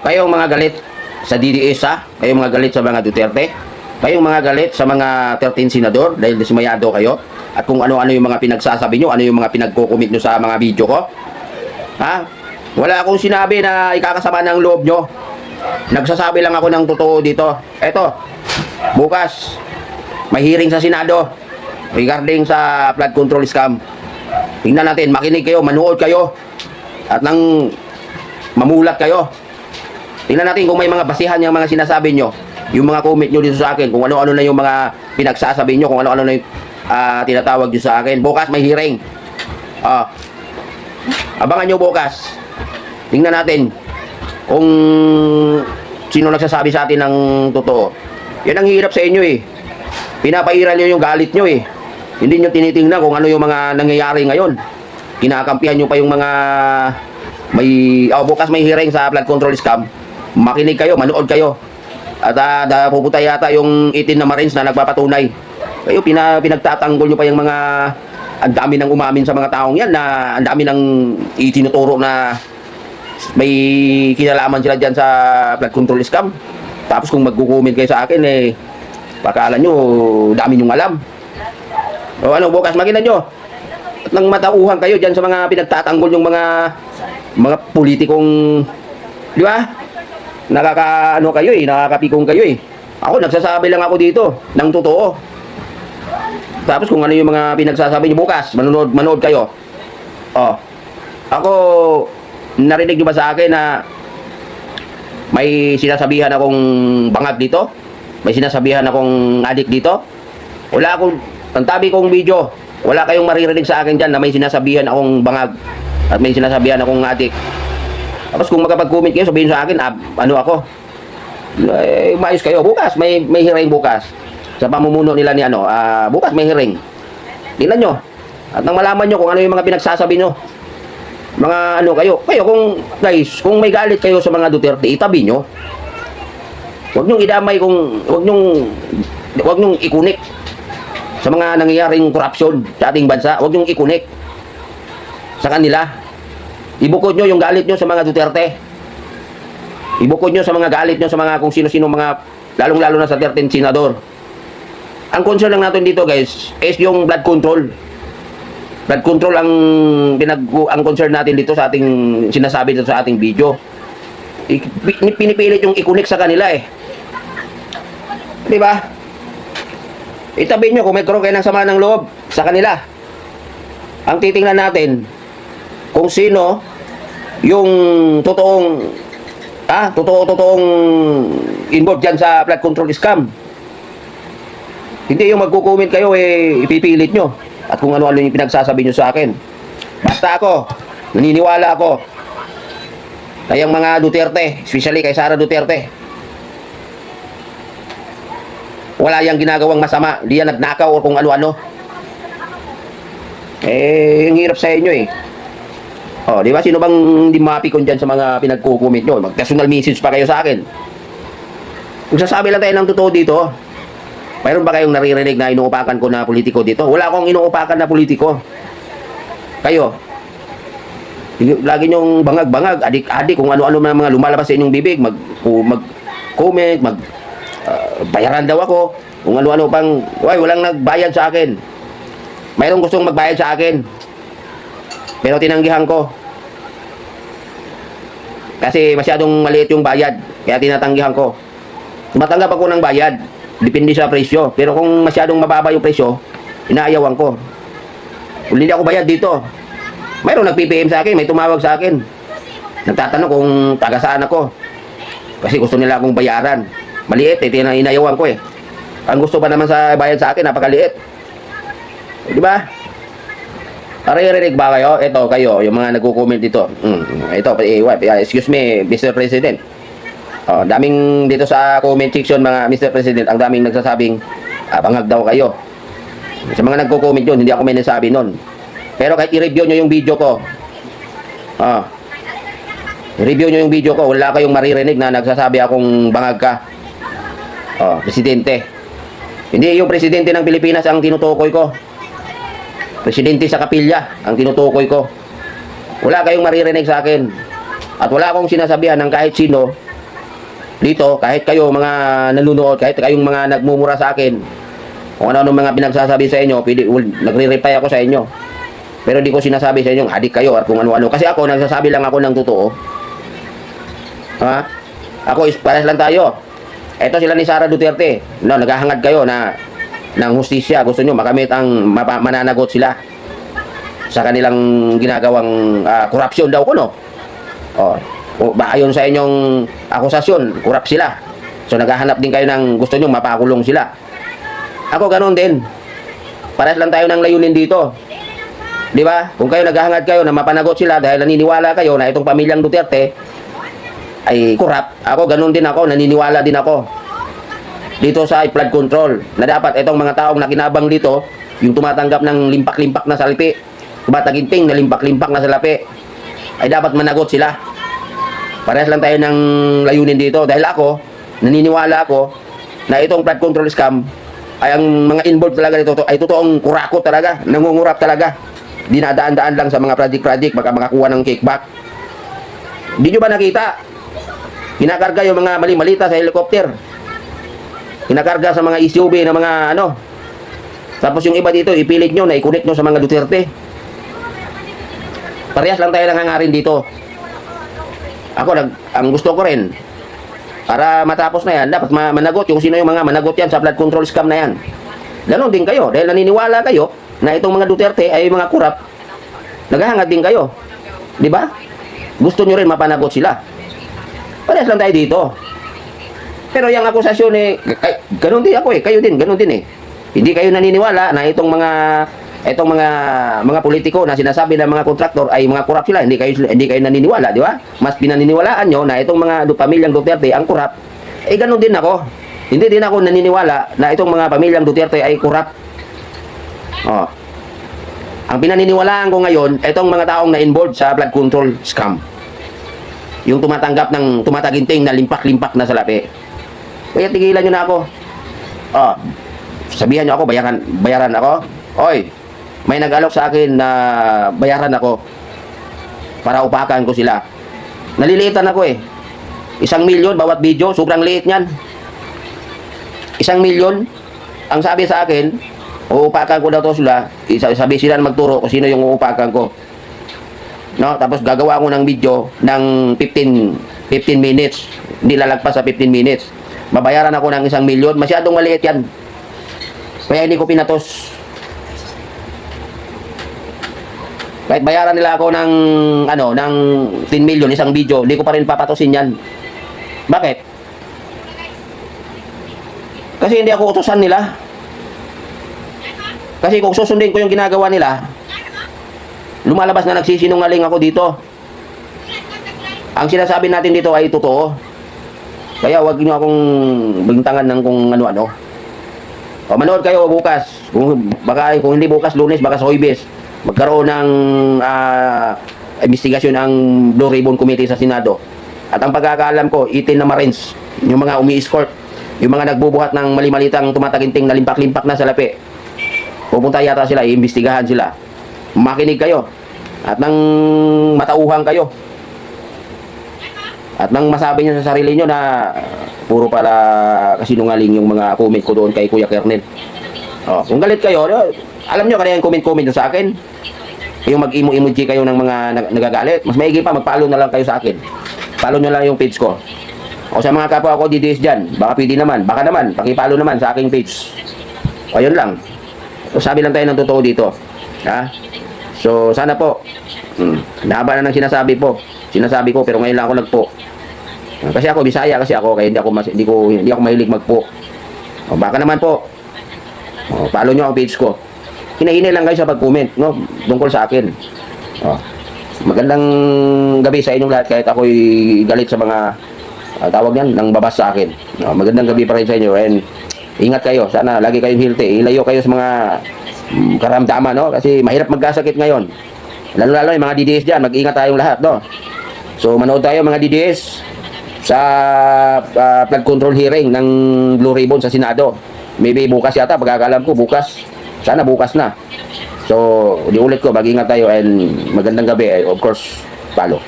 Kayong mga galit sa DDS ha? Kayong mga galit sa mga Duterte? Kayong mga galit sa mga 13 senador dahil dismayado kayo? At kung ano-ano yung mga pinagsasabi nyo, ano yung mga pinagko-commit nyo sa mga video ko? Ha? Wala akong sinabi na ikakasama ng loob nyo. Nagsasabi lang ako ng totoo dito. Eto, bukas, may hearing sa Senado regarding sa flood control scam. Tingnan natin, makinig kayo, manood kayo, at nang mamulat kayo. Tingnan natin kung may mga basihan yung mga sinasabi nyo, yung mga comment nyo dito sa akin, kung ano-ano na yung mga pinagsasabi nyo, kung ano-ano na yung tinatawag nyo sa akin. Bukas may hearing. Abangan nyo bukas. Tingnan natin kung sino nagsasabi sa atin ng totoo. Yan ang hirap sa inyo eh. Pinapairal nyo yung galit nyo eh. Hindi nyo tinitingnan kung ano yung mga nangyayari ngayon. Kinakampihan nyo pa yung mga bukas may hearing sa flood control scam. Makinig kayo, manood kayo. At pupunta yata yung 18 na Marines na nagpapatunay. Kayo, pinagtatanggol nyo pa yung mga, ang dami nang umamin sa mga taong yan na ang dami nang itinuturo na may kinalaman sila dyan sa flood control scam. Tapos kung mag-comment kayo sa akin, pakala nyo, dami nyong alam. O ano, bukas makita nyo. At nang matauhan kayo dyan sa mga pinagtatanggol yung mga politikong, di ba? Nakakaano kayo nakakapikong kayo Ako, nagsasabi lang ako dito ng totoo. Tapos kung ano yung mga pinagsasabi nyo bukas, manood kayo. Ako, narinig nyo ba sa akin na may sinasabihan akong bangag dito? May sinasabihan akong adik dito? Wala akong, ang tabi kong video, wala kayong maririnig sa akin dyan na may sinasabihan akong bangag at may sinasabihan akong adik. Tapos kung makapag-comment kayo, sabihin sa akin, ano ako? Maayos kayo. Bukas, may hearing bukas. Sa pamumuno nila ni bukas may hearing. Tingnan nyo. At nang malaman nyo kung ano yung mga pinagsasabi nyo. Mga kayo kung, guys, kung may galit kayo sa mga Duterte, itabi nyo. Huwag nyong idamay huwag nyong ikunik sa mga nangyayaring korupsyon sa ating bansa. Huwag nyong ikunik sa kanila. Ibukod nyo yung galit nyo sa mga Duterte. Ibukod nyo sa mga galit nyo sa mga kung sino-sino mga, lalong-lalo na sa 13 senador. Ang concern lang natin dito, guys, is yung blood control. Blood control ang concern natin dito sa ating sinasabi dito sa ating video. Pinipilit yung ikunik sa kanila Di ba? Itabi nyo kung may karoon kayo ng sama ng loob sa kanila. Ang titingnan natin kung sino yung totoong involved dyan sa flood control scam. Hindi yung magko-comment kayo ipipilit nyo at kung ano-ano yung pinagsasabi nyo sa akin. Basta ako, naniniwala ako kayang mga Duterte, especially kay Sara Duterte, wala yang ginagawang masama, hindi yan nagnakaw o kung ano-ano. Ang hirap sa inyo di ba? Sino bang hindi mapikon dyan sa mga pinagko-comment nyo? Mag-personal message pa kayo sa akin. Magsasabi lang tayo ng totoo dito. Mayroon ba kayong naririnig na inuupakan ko na politiko dito? Wala akong inuupakan na politiko. Kayo, lagi nyong bangag-bangag, adik-adik, kung ano-ano mga lumalabas sa inyong bibig, mag-comment, bayaran daw ako, kung ano-ano pang, walang nagbayad sa akin. Mayroong gustong magbayad sa akin. Pero tinanggihan ko. Kasi masyadong maliit yung bayad. Kaya tinatanggihan ko. Matanggap ako ng bayad. Depende sa presyo. Pero kung masyadong mababa yung presyo, inaayawan ko. Kung hindi ako bayad dito, mayroong nag-PPM sa akin, may tumawag sa akin. Nagtatanong kung taga saan ako. Kasi gusto nila akong bayaran. Maliit, inayawan ko Ang gusto pa naman sa bayad sa akin, napakaliit. Di ba? Naririnig ba kayo? Ito kayo, yung mga nagko-comment dito. Ito, excuse me, Mr. President. Daming dito sa comment section, mga Mr. President, ang daming nagsasabing bangag daw kayo. Sa mga nagko-comment yun, hindi ako may nasabi nun. Pero kahit i-review nyo yung video ko, i-review nyo yung video ko, wala kayong maririnig na nagsasabi akong bangag ka. Presidente. Hindi yung presidente ng Pilipinas ang tinutukoy ko. Presidente sa kapilya ang tinutukoy ko. Wala kayong maririnig sa akin. At wala akong sinasabihan ng kahit sino dito, kahit kayo mga nanonood, kahit kayong mga nagmumura sa akin, kung ano mga pinagsasabi sa inyo, nagre-reply ako sa inyo. Pero di ko sinasabi sa inyo, adik kayo at kung ano-ano. Kasi ako, nagsasabi lang ako ng totoo. Ha? Ako, pares lang tayo. Ito sila ni Sara Duterte. No, naghahangad kayo na ng hustisya. Gusto nyo makamit ang mananagot sila sa kanilang ginagawang korupsyon daw ko, no? Ayon sa inyong akusasyon, kurap sila. So, naghahanap din kayo ng gusto nyo mapakulong sila. Ako, ganun din. Pares lang tayo ng layunin dito. Di ba? Kung kayo naghahangad kayo na mapanagot sila dahil naniniwala kayo na itong pamilyang Duterte ay kurap, ako ganun din ako, naniniwala din ako dito sa flood control na dapat itong mga taong nakinabang dito, yung tumatanggap ng limpak-limpak na salapi, tumataginting na limpak-limpak na salapi, ay dapat managot sila. Parehas lang tayo ng layunin dito dahil ako, naniniwala ako na itong flood control scam ay ang mga involved talaga dito ay totoong kurakot talaga, nangungurap talaga. Dinadaan-daan lang sa mga project-project baka makakuha ng kickback. Di nyo ba nakita? Kinakarga yung mga mali-malita sa helicopter. Kinakarga sa mga SUV na mga ano. Tapos yung iba dito, ipilit nyo na i-connect nyo sa mga Duterte. Parehas lang tayo nangangarin dito. Ako, ang gusto ko rin, para matapos na yan, dapat managot yung sino yung mga managot yan sa flood control scam na yan. Ganon din kayo, dahil naniniwala kayo na itong mga Duterte ay mga kurap, naghahangad din kayo. Di ba? Gusto nyo rin mapanagot sila. Parehas lang tayo dito. Pero yung akusasyon eh, ganun din ako eh, kayo din, ganun din eh. Hindi kayo naniniwala na itong mga politiko na sinasabi ng mga kontraktor ay mga kurap sila, hindi kayo naniniwala, di ba? Mas pinaniniwalaan nyo na itong mga pamilyang Duterte ang kurap. Eh ganun din ako. Hindi din ako naniniwala na itong mga pamilyang Duterte ay kurap. Ang pinaniniwalaan ko ngayon, itong mga taong na-involved sa flood control scam. Yung tumataginting na limpak-limpak na salapi. Kaya tigilan nyo na ako. Sabihan nyo ako, bayaran ako. Oy, may nag-alok sa akin na bayaran ako para upakan ko sila. Naliliitan ako eh. 1 milyon bawat video, sobrang liit niyan. 1 milyon, ang sabi sa akin, uupakan ko daw to sila, sabi sila na magturo kung sino yung uupakan ko. No, tapos gagawa ako ng video ng 15 minutes, hindi lalagpas sa 15 minutes. Babayaran ako ng 1 milyon, masyadong maliit yan. Kaya hindi ko pinatos. Kahit bayaran nila ako ng ng 10 million isang video, hindi ko pa rin papatusin yan. Bakit? Kasi hindi ako utusan nila. Kasi kung susundin ko yung ginagawa nila, lumalabas na nagsisinungaling ako dito. Ang sinasabi natin dito ay totoo. Kaya wag niyo akong bintangan ng kung ano-ano. Manood kayo bukas. Kung hindi bukas, Lunes, baka sa Huwebes, magkaroon ng investigasyon ng Blue Ribbon Committee sa Senado. At ang pagkakaalam ko, 18 na Marines, yung mga umi-escort, yung mga nagbubuhat ng mali-malitang tumataginting na limpak-limpak na salapi. Pupunta yata sila, iimbestigahan sila. Makinig kayo. At nang matauhang kayo. At nang masabi nyo sa sarili nyo na puro pala kasinungaling yung mga comment ko doon kay Kuya Kernel. Kung galit kayo, alam nyo kaya yung comment sa akin. Yung mag-emoji kayo ng mga nagagalit. Mas maigi pa, mag-follow na lang kayo sa akin. Follow nyo lang yung page ko. O sa mga kapwa ko DDS dyan, baka pwede naman, baka naman, pakipollow naman sa aking page. O yun lang. So, sabi lang tayo ng totoo dito. Ha? So, sana po. Nahaba na ng sinasabi ko, pero ngayon lang ako nagpo. Kasi ako, Bisaya kasi ako, kaya hindi ako mahilig magpo. O, baka naman po. O, follow nyo ang page ko. Hinahinay lang kayo sa pag-comment, no? Tungkol sa akin. O, magandang gabi sa inyong lahat, kahit ako'y galit sa mga tawag yan, nang babas sa akin. O, magandang gabi pa rin sa inyo, and ingat kayo, sana lagi kayong healthy, ilayo kayo sa mga karamdaman, no? Kasi mahirap magkasakit ngayon, lalo yung mga DDS dyan, mag-ingat tayong lahat, no? So manood tayo mga DDS sa flood control hearing ng Blue Ribbon sa Senado. Maybe bukas yata, pagkakalam ko bukas, sana bukas na. So di ulit ko, mag-ingat tayo, and magandang gabi, of course, follow.